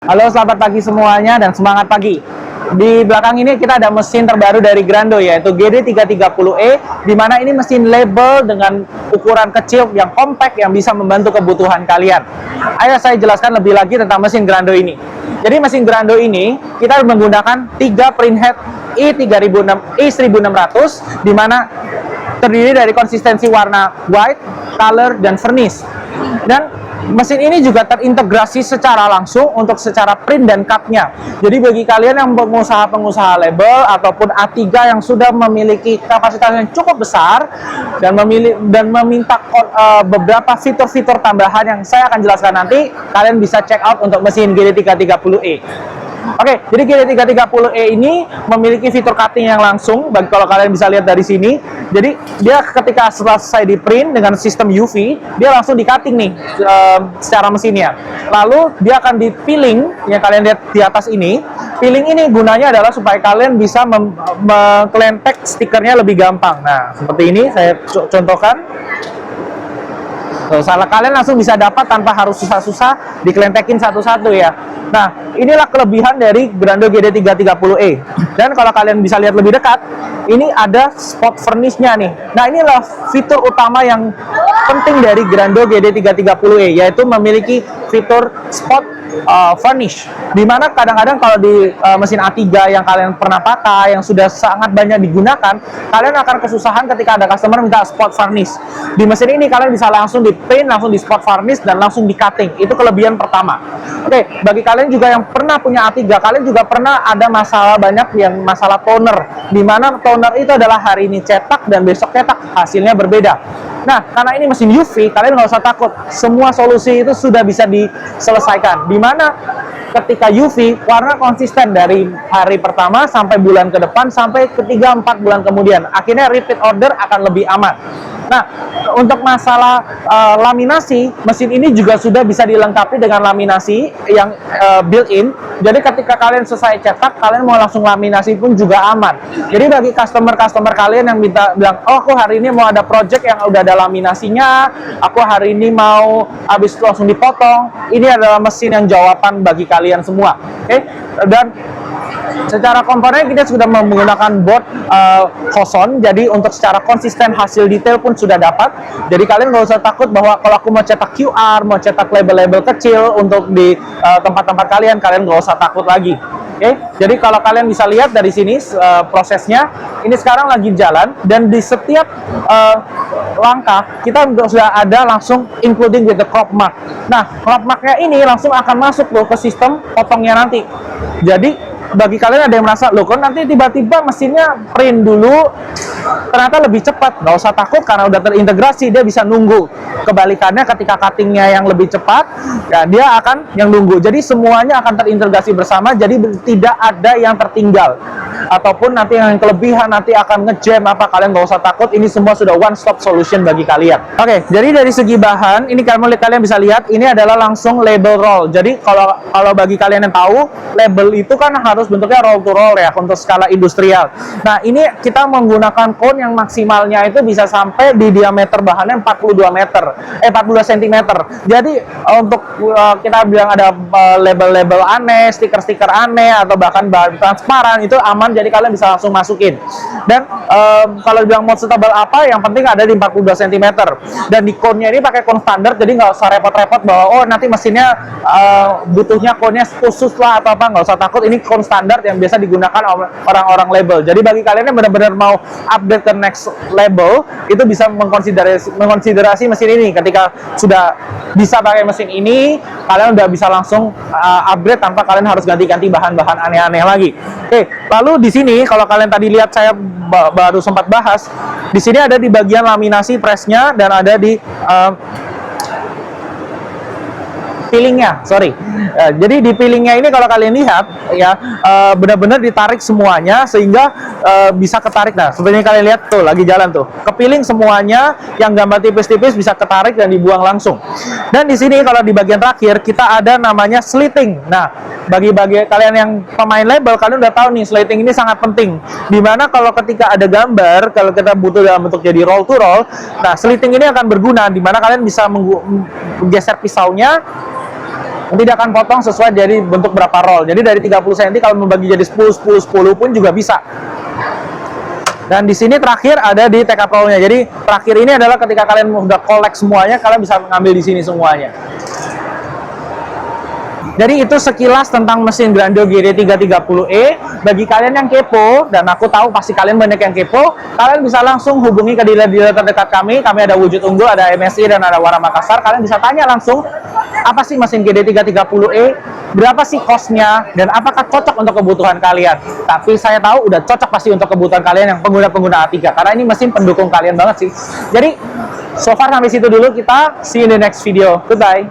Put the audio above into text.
Halo, selamat pagi semuanya dan semangat pagi. Di belakang ini kita ada mesin terbaru dari Grando, yaitu GD330E, di mana ini mesin label dengan ukuran kecil yang compact yang bisa membantu kebutuhan kalian. Ayo saya jelaskan lebih lagi tentang mesin Grando ini. Jadi mesin Grando ini kita menggunakan 3 printhead i1600, di mana terdiri dari konsistensi warna white, color, dan varnish. Dan mesin ini juga terintegrasi secara langsung untuk secara print dan cut-nya. Jadi bagi kalian yang pengusaha-pengusaha label ataupun A3 yang sudah memiliki kapasitas yang cukup besar dan meminta beberapa fitur-fitur tambahan yang saya akan jelaskan nanti, kalian bisa check out untuk mesin GD330E. Oke, jadi GD330E ini memiliki fitur cutting yang langsung, kalau kalian bisa lihat dari sini. Jadi dia ketika selesai di print dengan sistem UV, dia langsung di cutting nih secara mesinnya. Lalu dia akan di peeling, yang kalian lihat di atas ini. Peeling ini gunanya adalah supaya kalian bisa mengklentek stikernya lebih gampang. Nah, seperti ini saya contohkan. Salah kalian langsung bisa dapat tanpa harus susah-susah diklentekin satu-satu ya. Nah, inilah kelebihan dari Grando GD330E. Dan kalau kalian bisa lihat lebih dekat, ini ada spot varnish-nya nih. Nah, inilah fitur utama yang penting dari Grando GD330E, yaitu memiliki fitur spot varnish, dimana kadang-kadang kalau di mesin A3 yang kalian pernah pakai, yang sudah sangat banyak digunakan, kalian akan kesusahan ketika ada customer minta spot varnish. Di mesin ini kalian bisa langsung di paint, langsung di spot varnish, dan langsung di cutting. Itu kelebihan pertama. Oke, bagi kalian juga yang pernah punya A3, kalian juga pernah ada masalah banyak yang masalah toner, dimana toner itu adalah hari ini cetak dan besok cetak, hasilnya berbeda. Nah, karena ini mesin UV, kalian nggak usah takut. Semua solusi itu sudah bisa diselesaikan. Dimana ketika UV, warna konsisten dari hari pertama sampai bulan ke depan, sampai ketiga 4 bulan kemudian. Akhirnya repeat order akan lebih aman. Nah, untuk masalah laminasi, mesin ini juga sudah bisa dilengkapi dengan laminasi yang built-in. Jadi ketika kalian selesai cetak, kalian mau langsung laminasi pun juga aman. Jadi bagi customer-customer kalian yang bilang, oh aku hari ini mau ada project yang udah ada laminasinya, aku hari ini mau habis itu langsung dipotong, ini adalah mesin yang jawaban bagi kalian semua. Oke? Dan secara komponen kita sudah menggunakan board Hoson, jadi untuk secara konsisten hasil detail pun sudah dapat. Jadi kalian nggak usah takut bahwa kalau aku mau cetak QR, mau cetak label-label kecil untuk di tempat-tempat kalian nggak usah takut lagi. Oke, jadi kalau kalian bisa lihat dari sini prosesnya, ini sekarang lagi jalan, dan di setiap langkah kita sudah ada langsung including with the crop mark. Nah, crop marknya ini langsung akan masuk loh ke sistem potongnya nanti. Jadi bagi kalian ada yang merasa, loh kok nanti tiba-tiba mesinnya print dulu, ternyata lebih cepat. Nggak usah takut karena udah terintegrasi, dia bisa nunggu. Kebalikannya ketika cuttingnya yang lebih cepat, ya dia akan yang nunggu. Jadi semuanya akan terintegrasi bersama, jadi tidak ada yang tertinggal. Ataupun nanti yang kelebihan nanti akan ngejam apa, kalian nggak usah takut, ini semua sudah one stop solution bagi kalian. Oke, jadi dari segi bahan, ini kalian bisa lihat, ini adalah langsung label roll. Jadi kalau bagi kalian yang tahu, label itu kan harus bentuknya roll to roll ya, untuk skala industrial. Nah, ini kita menggunakan cone yang maksimalnya itu bisa sampai di diameter bahannya 42 cm. Jadi untuk kita bilang ada label-label aneh, stiker-stiker aneh, atau bahkan bahan transparan, itu aman, jadi kalian bisa langsung masukin. Dan kalau bilang mau setebal apa, yang penting ada di 42 cm. Dan di cone-nya ini pakai cone standar, jadi nggak usah repot-repot bahwa oh nanti mesinnya butuhnya cone-nya khusus lah atau apa, nggak usah takut. Ini cone standar yang biasa digunakan orang-orang label. Jadi bagi kalian yang benar-benar mau update ke next level, itu bisa mengkonsiderasi mesin ini. Ketika sudah bisa pakai mesin ini, kalian udah bisa langsung upgrade tanpa kalian harus ganti-ganti bahan-bahan aneh-aneh lagi. Oke, lalu di sini kalau kalian tadi lihat saya baru sempat bahas, di sini ada di bagian laminasi pressnya dan ada di peelingnya, sorry. Jadi di peelingnya ini kalau kalian lihat ya, benar-benar ditarik semuanya sehingga bisa ketarik. Nah, seperti yang kalian lihat tuh lagi jalan tuh, kepiling semuanya, yang gambar tipis-tipis bisa ketarik dan dibuang langsung. Dan di sini kalau di bagian terakhir kita ada namanya slitting. Nah, bagi kalian yang pemain label, kalian udah tahu nih slitting ini sangat penting. Dimana kalau ketika ada gambar, kalau kita butuh dalam bentuk jadi roll to roll, nah slitting ini akan berguna. Dimana kalian bisa menggeser pisaunya, tidak akan potong sesuai dari bentuk berapa roll. Jadi dari 30 cm kalau membagi jadi 10 pun juga bisa. Dan di sini terakhir ada di take up roll-nya. Jadi terakhir ini adalah ketika kalian udah collect semuanya, kalian bisa mengambil di sini semuanya. Jadi itu sekilas tentang mesin Grandeo GD330E. Bagi kalian yang kepo, dan aku tahu pasti kalian banyak yang kepo, kalian bisa langsung hubungi ke dealer-dealer terdekat kami. Kami ada Wujud Unggul, ada MSI, dan ada Wara Makassar. Kalian bisa tanya langsung, apa sih mesin GD330E, berapa sih cost-nya, dan apakah cocok untuk kebutuhan kalian. Tapi saya tahu udah cocok pasti untuk kebutuhan kalian yang pengguna-pengguna A3, karena ini mesin pendukung kalian banget sih. Jadi, so far sampai situ dulu, kita see you in the next video. Goodbye.